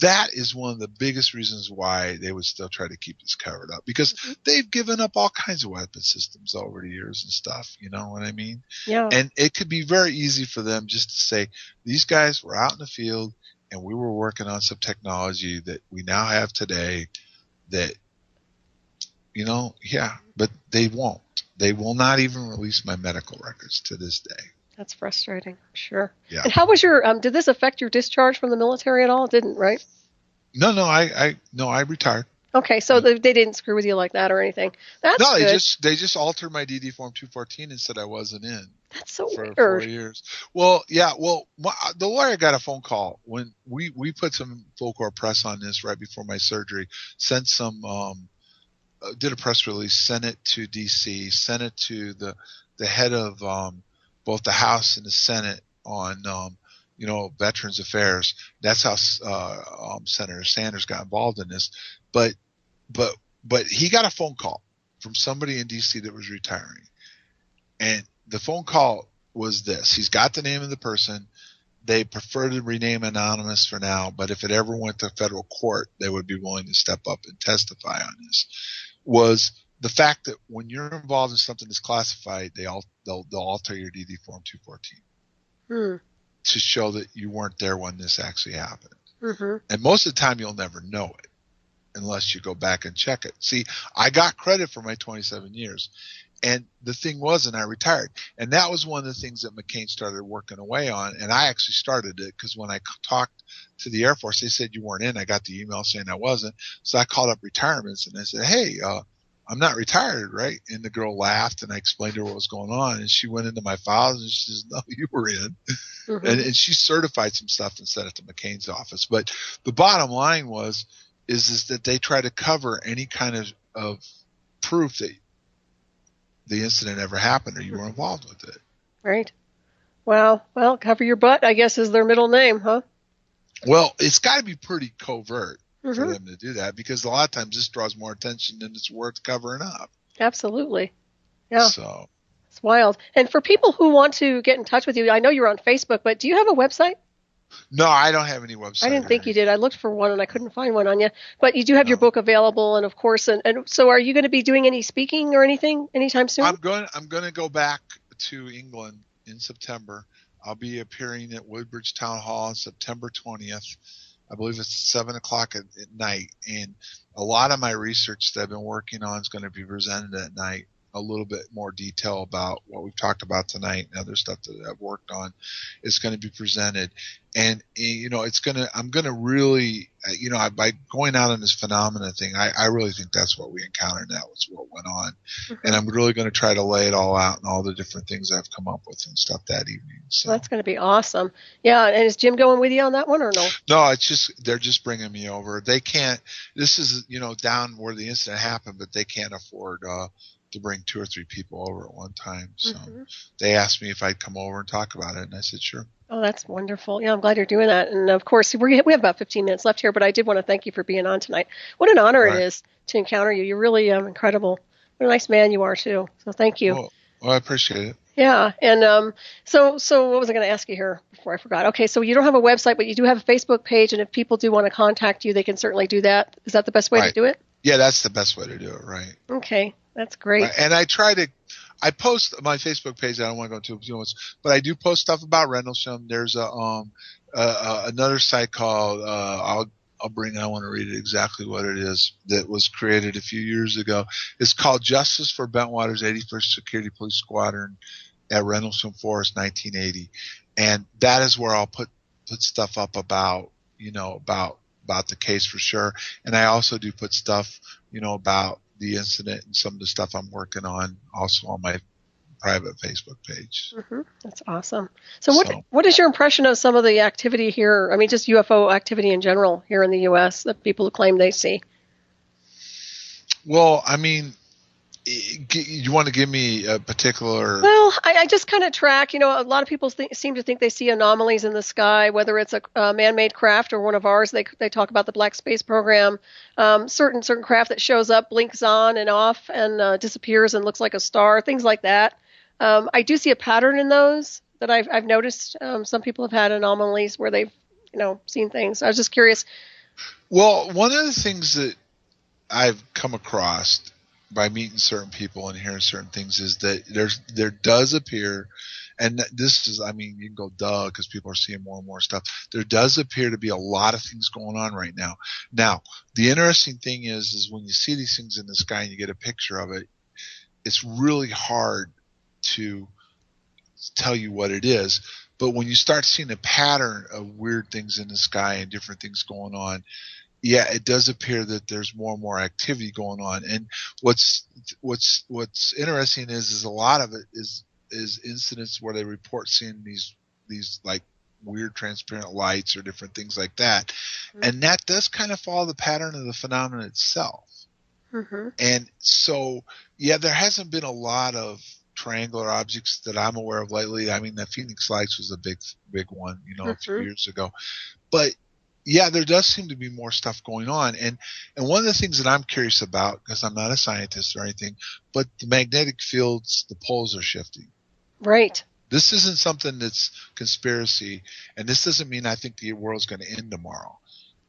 That is one of the biggest reasons why they would still try to keep this covered up, because they've given up all kinds of weapon systems over the years and stuff, you know what I mean? Yeah. And it could be very easy for them just to say, these guys were out in the field, and we were working on some technology that we now have today that, but they won't. They will not even release my medical records to this day. That's frustrating. Sure. Yeah. And how was your, did this affect your discharge from the military at all? It didn't, right? No, I retired. Okay, so they didn't screw with you like that or anything. That's no, good. they just altered my DD Form 214 and said I wasn't in. That's so for weird. 4 years. Well, yeah. Well, the lawyer got a phone call when we put some full court press on this right before my surgery. Sent some, did a press release, sent it to DC, sent it to the head of both the House and the Senate on Veterans Affairs. That's how Senator Sanders got involved in this. But he got a phone call from somebody in DC that was retiring, and the phone call was this. He's got the name of the person. They prefer to rename anonymous for now, but if it ever went to federal court, they would be willing to step up and testify on this. Was the fact that when you're involved in something that's classified, they'll alter your DD Form 214 to show that you weren't there when this actually happened. And most of the time, you'll never know it unless you go back and check it. See, I got credit for my 27 years. And the thing was, and I retired. And that was one of the things that McCain started working away on. And I actually started it because when I talked to the Air Force, they said you weren't in. I got the email saying I wasn't. So I called up retirements and I said, hey, I'm not retired, right? And the girl laughed and I explained to her what was going on. And she went into my files and she says, no, you were in. And she certified some stuff and sent it to McCain's office. But the bottom line was, is that they try to cover any kind of proof that the incident ever happened or you were involved with it. Right. Wow. Well, cover your butt, I guess, is their middle name, huh? Well, it's got to be pretty covert for them to do that, because a lot of times this draws more attention than it's worth covering up. Absolutely. Yeah. So it's wild. And for people who want to get in touch with you, I know you're on Facebook, but do you have a website? No, I don't have any website. I didn't think you did. I looked for one and I couldn't find one on you. But you do have your book available, and of course, and so are you going to be doing any speaking or anything anytime soon? I'm going to go back to England in September. I'll be appearing at Woodbridge Town Hall on September 20th. I believe it's 7 o'clock at night, and a lot of my research that I've been working on is going to be presented at night. A little bit more detail about what we've talked about tonight and other stuff that I've worked on is going to be presented. And, I'm going to really, by going out on this phenomena thing, I really think that's what we encountered. That was what went on. And I'm really going to try to lay it all out and all the different things I've come up with and stuff that evening. So that's going to be awesome. Yeah. And is Jim going with you on that one or no? No, they're just bringing me over. They can't, this is, down where the incident happened, but they can't afford, to bring 2 or 3 people over at one time. So they asked me if I'd come over and talk about it, and I said, sure. Oh, that's wonderful. Yeah, I'm glad you're doing that. And of course, we have about 15 minutes left here, but I did want to thank you for being on tonight. What an honor it is to encounter you. You're really incredible. What a nice man you are, too. So thank you. Well, I appreciate it. Yeah. And so what was I going to ask you here before I forgot? Okay, so you don't have a website, but you do have a Facebook page, and if people do want to contact you, they can certainly do that. Is that the best way to do it? Yeah, that's the best way to do it, right. Okay. That's great. And I post my Facebook page. I don't want to go too much, but I do post stuff about Rendlesham. There's another site called I want to read it exactly what it is, that was created a few years ago. It's called Justice for Bentwaters 81st Security Police Squadron at Rendlesham Forest, 1980, and that is where I'll put stuff up about the case for sure. And I also do put stuff about the incident and some of the stuff I'm working on also on my private Facebook page. That's awesome. So what is your impression of some of the activity here? I mean, just UFO activity in general here in the U.S. that people claim they see? Well, I mean, you want to give me a particular? Well, I just kind of track. A lot of people seem to think they see anomalies in the sky, whether it's a man-made craft or one of ours. They talk about the Black Space Program. Certain craft that shows up, blinks on and off, and disappears and looks like a star. Things like that. I do see a pattern in those that I've noticed. Some people have had anomalies where they've seen things. I was just curious. Well, one of the things that I've come across by meeting certain people and hearing certain things is that there does appear, and this is, I mean, you can go duh because people are seeing more and more stuff. There does appear to be a lot of things going on right now. Now, the interesting thing is when you see these things in the sky and you get a picture of it, it's really hard to tell you what it is. But when you start seeing a pattern of weird things in the sky and different things going on, yeah, it does appear that there's more and more activity going on. And what's interesting is a lot of it is incidents where they report seeing these like weird transparent lights or different things like that. And that does kind of follow the pattern of the phenomenon itself. And so, yeah, there hasn't been a lot of triangular objects that I'm aware of lately. I mean, the Phoenix Lights was a big one, a few years ago. But yeah, there does seem to be more stuff going on. And one of the things that I'm curious about, because I'm not a scientist or anything, but the magnetic fields, the poles are shifting. Right. This isn't something that's conspiracy, and this doesn't mean I think the world's going to end tomorrow.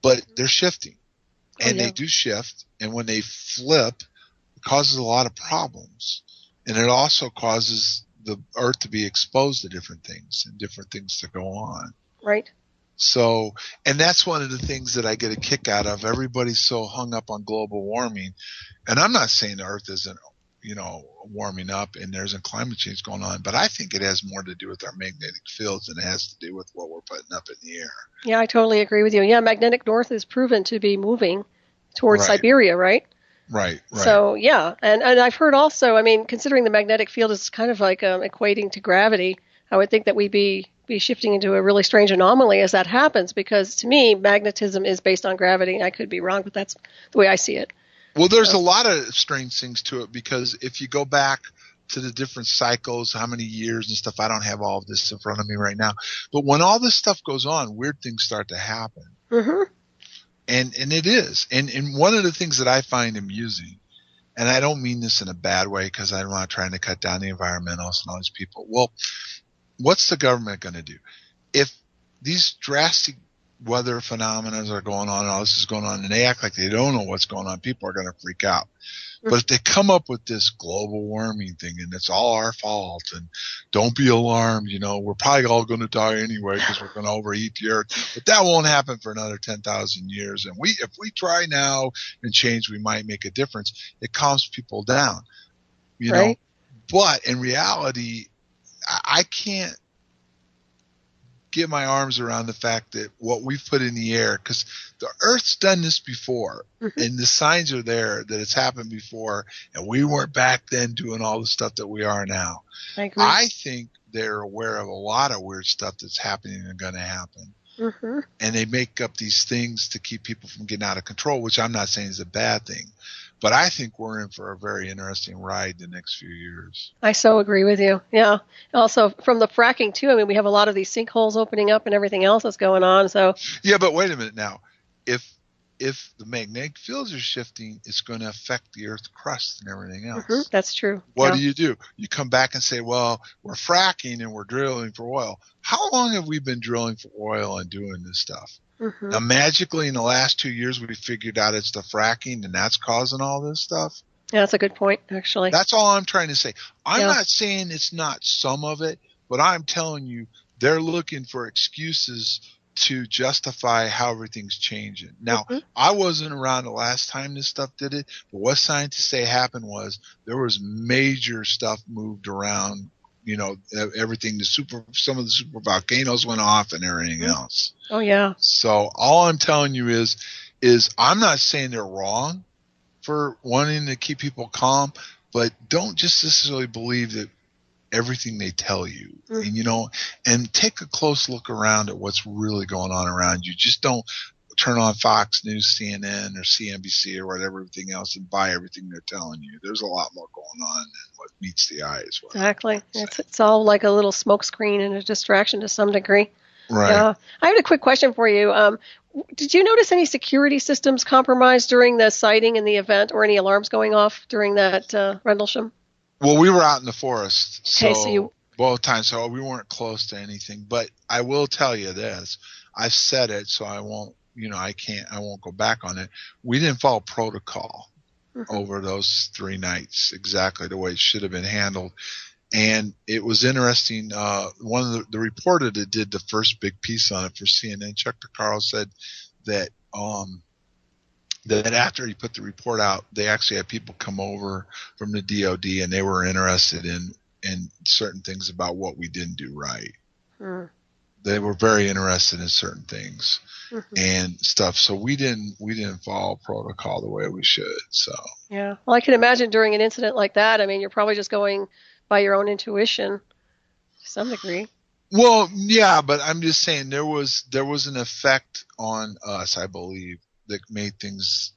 But they're shifting. And they do shift. And when they flip, it causes a lot of problems. And it also causes the Earth to be exposed to different things and different things to go on. Right. So, and that's one of the things that I get a kick out of. Everybody's so hung up on global warming. And I'm not saying the Earth isn't, warming up and there isn't climate change going on, but I think it has more to do with our magnetic fields than it has to do with what we're putting up in the air. Yeah, I totally agree with you. Yeah, magnetic north is proven to be moving towards Siberia, right? Right. So, yeah. And I've heard also, I mean, considering the magnetic field is kind of like equating to gravity, I would think that we'd be be shifting into a really strange anomaly as that happens, because to me, magnetism is based on gravity. I could be wrong, but that's the way I see it. Well, there's a lot of strange things to it, because if you go back to the different cycles, how many years and stuff, I don't have all of this in front of me right now. But when all this stuff goes on, weird things start to happen. Mm-hmm. And it is. And one of the things that I find amusing, and I don't mean this in a bad way because I'm not trying to cut down the environmentalists and all these people. Well, what's the government going to do? If these drastic weather phenomena are going on and all this is going on and they act like they don't know what's going on, people are going to freak out. But if they come up with this global warming thing and it's all our fault and don't be alarmed, we're probably all going to die anyway because we're going to overheat the earth. But that won't happen for another 10,000 years. And if we try now and change, we might make a difference. It calms people down, Right. But in reality, I can't get my arms around the fact that what we've put in the air, because the Earth's done this before, and the signs are there that it's happened before, and we weren't back then doing all the stuff that we are now. I agree. I think they're aware of a lot of weird stuff that's happening and going to happen. And they make up these things to keep people from getting out of control, which I'm not saying is a bad thing. But I think we're in for a very interesting ride the next few years. I so agree with you. Yeah. Also, from the fracking, too, I mean, we have a lot of these sinkholes opening up and everything else that's going on. So yeah, but wait a minute now. If the magnetic fields are shifting, it's going to affect the Earth's crust and everything else. That's true. What do? You come back and say, well, we're fracking and we're drilling for oil. How long have we been drilling for oil and doing this stuff? Now, magically, in the last 2 years, we figured out it's the fracking, and that's causing all this stuff. Yeah, that's a good point, actually. That's all I'm trying to say. I'm not saying it's not some of it, but I'm telling you they're looking for excuses to justify how everything's changing. Now, I wasn't around the last time this stuff did it, but what scientists say happened was there was major stuff moved around. Everything, some of the super volcanoes went off and everything else. Oh, yeah. So all I'm telling you is I'm not saying they're wrong for wanting to keep people calm, but don't just necessarily believe that everything they tell you. And take a close look around at what's really going on around you. Just don't turn on Fox News, CNN, or CNBC or whatever, everything else, and buy everything they're telling you. There's a lot more going on than what meets the eye as well. Exactly. It's all like a little smoke screen and a distraction to some degree. Right. I have a quick question for you. Did you notice any security systems compromised during the sighting and the event, or any alarms going off during that Rendlesham? Well, we were out in the forest, so both times, so we weren't close to anything. But I will tell you this: I've said it, so I won't. I won't go back on it. We didn't follow protocol over those 3 nights exactly the way it should have been handled. And it was interesting. One of the reporter that did the first big piece on it for CNN, Chuck DeCarlo, said that that after he put the report out, they actually had people come over from the DOD, and they were interested in certain things about what we didn't do right. They were very interested in certain things and stuff. So we didn't follow protocol the way we should. So yeah, well, I can imagine during an incident like that. I mean, you're probably just going by your own intuition to some degree. Well, yeah, but I'm just saying there was an effect on us, I believe, that made things,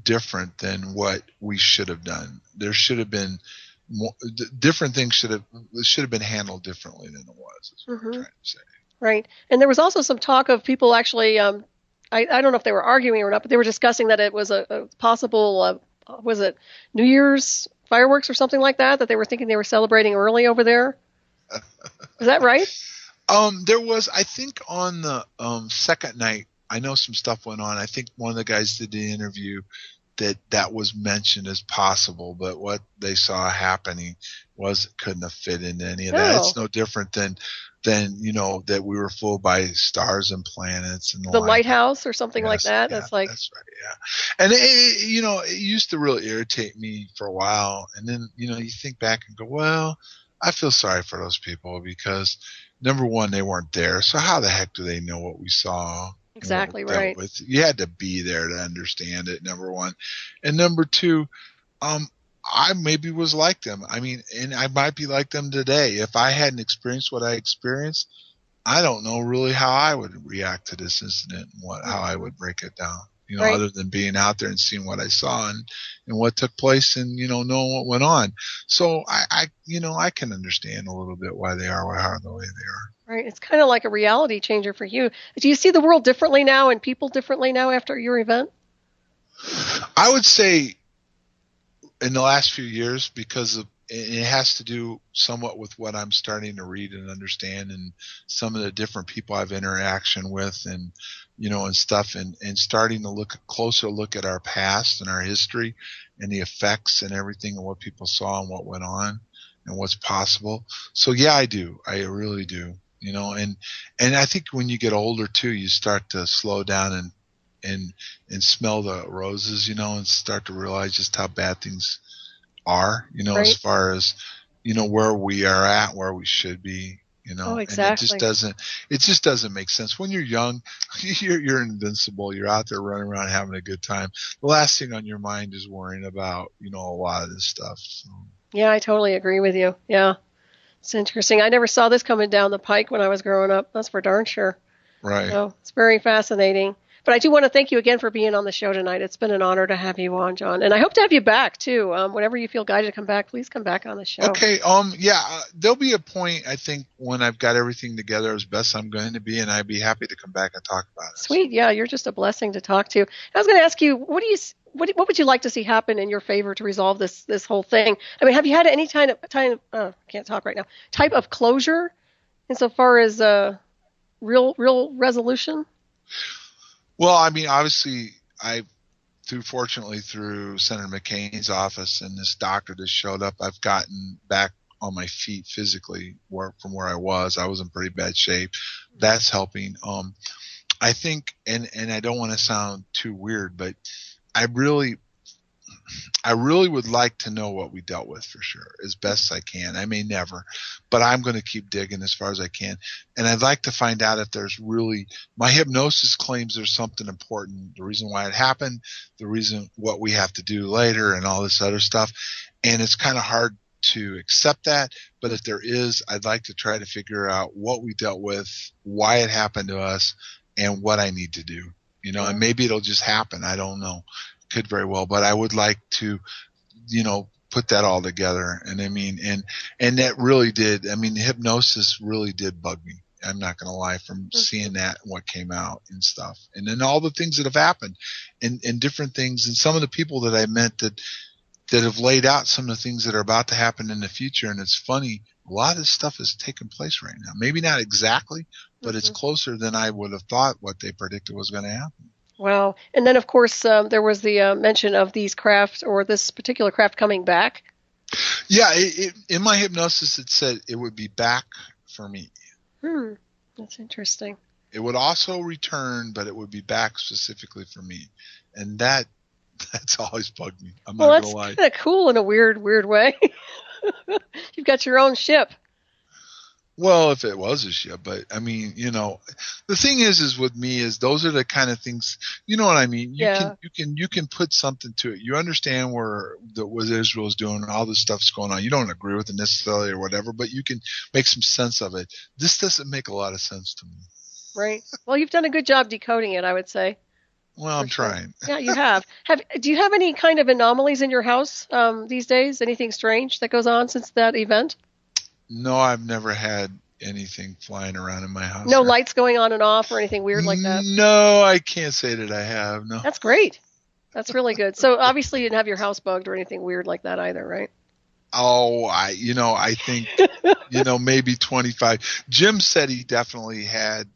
different than what we should have done. There should have been more, different things should have been handled differently than it was. Is what I'm trying to say. Right, and there was also some talk of people actually. I don't know if they were arguing or not, but they were discussing that it was a possible. Was it New Year's fireworks or something like that they were thinking they were celebrating early over there? Is that right? There was, I think, on the second night, I know some stuff went on. I think one of the guys did the interview that was mentioned as possible, but what they saw happening couldn't have fit into any of that. It's no different than that we were fooled by stars and planets and the lighthouse or something like that. That's right. Yeah. And it used to really irritate me for a while. And then, you think back and go, well, I feel sorry for those people because number one, they weren't there. So how the heck do they know what we saw? Exactly right. You had to be there to understand it, number one. And number two, I maybe was like them. I mean, and I might be like them today. If I hadn't experienced what I experienced, I don't know really how I would react to this incident and how I would break it down. Right. Other than being out there and seeing what I saw and what took place and, knowing what went on. So I can understand a little bit why they are the way they are. Right. It's kind of like a reality changer for you. Do you see the world differently now and people differently now after your event? I would say in the last few years, because it has to do somewhat with what I'm starting to read and understand and some of the different people I've interaction with and, and stuff and starting to closer look at our past and our history and the effects and everything and what people saw and what went on and what's possible. So yeah, I do. I really do, and I think when you get older too, you start to slow down and smell the roses, and start to realize just how bad things are, right. As far as, where we are at, where we should be, Oh, exactly. And it just doesn't make sense. When you're young, you're invincible. You're out there running around having a good time. The last thing on your mind is worrying about, a lot of this stuff. So. Yeah, I totally agree with you. Yeah. It's interesting. I never saw this coming down the pike when I was growing up. That's for darn sure. Right. So it's very fascinating. But I do want to thank you again for being on the show tonight. It's been an honor to have you on, John. And I hope to have you back, too. Whenever you feel guided to come back, please come back on the show. Okay. There'll be a point, I think, when I've got everything together as best I'm going to be, and I'd be happy to come back and talk about it. Sweet. Yeah, you're just a blessing to talk to. I was going to ask you, what would you like to see happen in your favor to resolve this whole thing? I mean, have you had any type of closure insofar as real resolution? Well, I mean, obviously, fortunately through Senator McCain's office and this doctor that showed up, I've gotten back on my feet physically from where I was. I was in pretty bad shape. That's helping. I think, and I don't want to sound too weird, but I really would like to know what we dealt with for sure, as best I can. I may never, but I'm going to keep digging as far as I can. And I'd like to find out if there's really, my hypnosis claims there's something important, the reason why it happened, the reason what we have to do later and all this other stuff. And it's kind of hard to accept that, but if there is, I'd like to try to figure out what we dealt with, why it happened to us, and what I need to do, and maybe it'll just happen. I don't know. Could very well, but I would like to, put that all together. And I mean, and that really did, I mean, the hypnosis really did bug me. I'm not going to lie, from seeing that and what came out and stuff. And then all the things that have happened and different things. And some of the people that I met that have laid out some of the things that are about to happen in the future. And it's funny, a lot of this stuff is taking place right now. Maybe not exactly, but it's closer than I would have thought what they predicted was going to happen. Wow. And then, of course, there was the mention of these crafts or this particular craft coming back. Yeah, in my hypnosis, it said it would be back for me. That's interesting. It would also return, but it would be back specifically for me. And that's always bugged me. I'm not going to lie. Well, that's kind of cool in a weird way. You've got your own ship. Well, if it was a ship, but I mean, the thing is with me is those are the kind of things, you know what I mean? You can put something to it. You understand what Israel's doing, all this stuff's going on. You don't agree with it necessarily or whatever, but you can make some sense of it. This doesn't make a lot of sense to me. Right. Well, you've done a good job decoding it, I would say. Well, I'm trying. Yeah, you have. Do you have any kind of anomalies in your house these days? Anything strange that goes on since that event? No, I've never had anything flying around in my house. No lights going on and off or anything weird like that? No, I can't say that I have, no. That's great. That's really good. So obviously you didn't have your house bugged or anything weird like that either, right? Oh, I think, maybe 25. Jim said he definitely had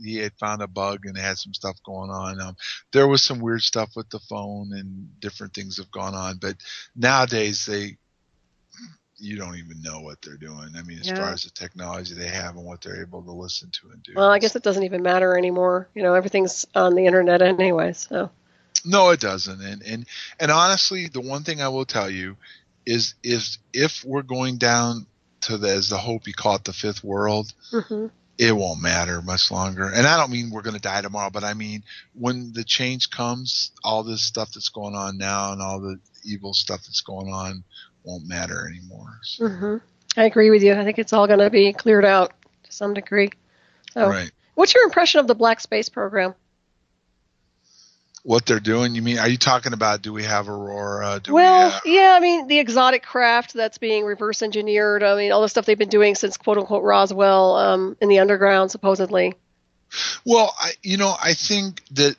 he had found a bug and had some stuff going on. There was some weird stuff with the phone and different things have gone on, but nowadays you don't even know what they're doing. I mean, as far as the technology they have and what they're able to listen to and do. Well, I guess it doesn't even matter anymore. Everything's on the internet anyway, so. No, it doesn't. And honestly, the one thing I will tell you is if we're going down to as the Hopi call it, the fifth world, it won't matter much longer. And I don't mean we're going to die tomorrow, but I mean when the change comes, all this stuff that's going on now and evil stuff that's going on won't matter anymore. So. Mm-hmm. I agree with you. I think it's all going to be cleared out to some degree. So, right. What's your impression of the Black Space program? What they're doing? You mean, are you talking about, do we have Aurora? Yeah, I mean, the exotic craft that's being reverse engineered. I mean, all the stuff they've been doing since quote unquote Roswell in the underground, supposedly. Well, I think that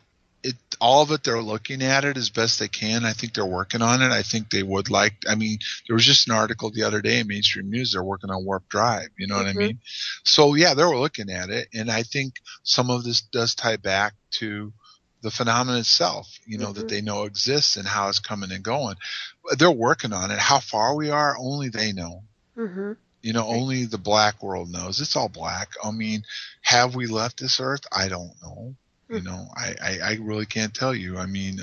all of it, they're looking at it as best they can. I think they're working on it. I think they would like, I mean, there was just an article the other day in Mainstream News, they're working on Warp Drive. You know what I mean? So yeah, they're looking at it. And I think some of this does tie back to the phenomenon itself, that they know exists and how it's coming and going. They're working on it. How far we are, only they know. Only the black world knows. It's all black. I mean, have we left this earth? I don't know. I really can't tell you. I mean,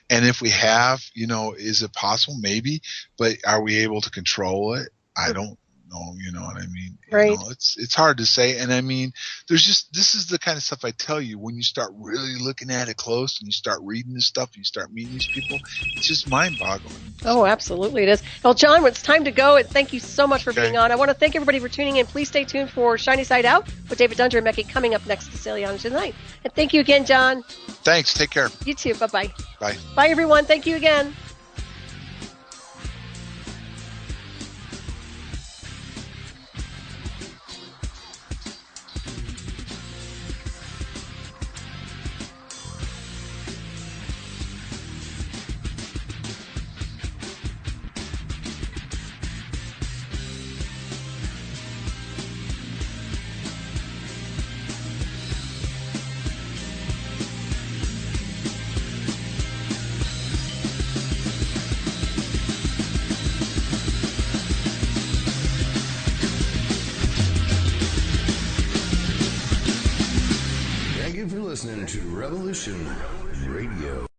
and if we have, is it possible? Maybe, but are we able to control it? I don't know. You know what I mean? Right. It's hard to say. And I mean, this is the kind of stuff I tell you when you start really looking at it close and you start reading this stuff and you start meeting these people, it's just mind boggling. Oh, absolutely it is. Well, John, it's time to go. And thank you so much for being on. I want to thank everybody for tuning in. Please stay tuned for Shiny Side Out with David Dunger and Becky coming up next to Celiana tonight. And thank you again, John. Thanks. Take care. You too. Bye-bye. Bye. Bye, everyone. Thank you again. Listening to Revolution Radio.